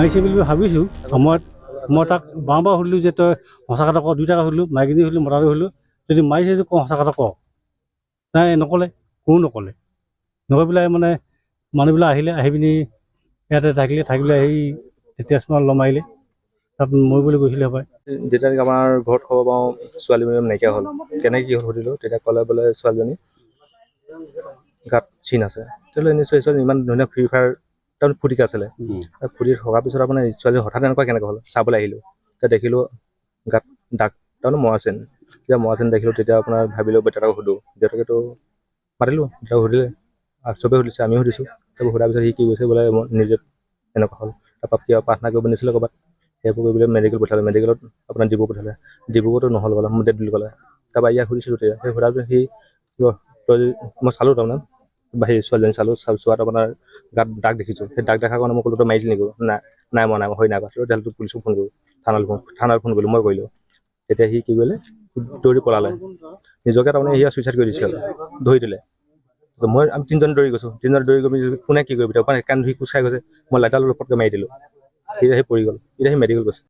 মাৰিছে বুলি ভাবিছোঁ। মই তাক বাৰম্বাৰ সুধিলোঁ যে তই সঁচা কথা ক, দুইটাকে সুধিলোঁ, মাইকীজনী সুধিলোঁ, মতাটো সুধিলোঁ, যদি মাৰিছে যদি সঁচা কথা ক। নাই নক'লে, কোনো নক'লে। নকৈ পেলাই মানে মানুহবিলাক আহিলে, আহি পিনি ইয়াতে থাকি পেলাই সেই তেজপাত মাৰিলে, তাত মৰিবলৈ গৈছিলে হপায়। যেতিয়া আমাৰ ঘৰত খবৰ পাওঁ ছোৱালীজনী নাইকিয়া হ'ল, কেনেকৈ কি হ'ল সুধিলোঁ, তেতিয়া ক'লে বোলে ছোৱালীজনী গাত চিন আছে। তেতিয়াহ'লে নিশ্চয় ছোৱালী ইমান ধুনীয়া ফ্ৰী ফায়াৰ তাৰমানে ফূৰ্তিকে আছিলে। ফূৰ্তিত থকাৰ পিছত আপোনাৰ ছোৱালী হঠাৎ এনেকুৱা কেনেকৈ হ'ল চাবলৈ আহিলোঁ, তেতিয়া দেখিলোঁ গাত দাগ তাৰমানে মৰা চিন। যেতিয়া মৰা চিন দেখিলোঁ তেতিয়া আপোনাৰ ভাবিলোঁ দেউতাকক সুধোঁ, দেউতাকেতো মাতিলোঁ, দেউতাক সুধিলে, চবেই সুধিছে, আমিও সুধিছোঁ। তাৰপৰা সোধাৰ পিছত সি কি কৈছে বোলে মই নিজে এনেকুৱা হ'ল। তাৰপৰা কিবা প্ৰাৰ্থনা কৰিব নিছিলে ক'ৰবাত, সেইবোৰ কৰিবলৈ মেডিকেল পঠালে, মেডিকেলত আপোনাৰ ডিব্ৰুগড় পঠালে, ডিব্ৰুগড়তো নহ'ল বোলে, মোৰ ডেট বুলি ক'লে। তাৰপৰা ইয়াক সুধিছিলোঁ তেতিয়া, সেই সোধাৰ পিছত সি মই চালোঁ তাৰমানে সেই ছোৱালীজনী চোৱাত আপোনাৰ গাত দাগ দেখিছোঁ। সেই দাগ দেখাৰ কাৰণে মই ক'লোঁ তই মাৰিছিলি নেকি? নাই মই হৈ নাই বাৰু। তেতিয়াহ'লে তোক পুলিচক ফোন কৰোঁ, থানালৈ ফোন কৰিলোঁ, মই কৰিলোঁ। তেতিয়া সি কি কৰিলে, দৌৰি পলালে, নিজকে তাৰমানে সি চুইচাইড কৰি দিছিল, ধৰি দিলে। আমি তিনিজনে দৌৰি গৈছোঁ, তিনিজনে দৌৰি গৈ কোনে কি কৰিব, সেইকাৰণে ধুই কোচ খাই গৈছে, মই লাইটাৰ লৈ পটকৈ মাৰি দিলোঁ। তেতিয়া সি পৰি গ'ল, এতিয়া সি মেডিকেল গৈছে।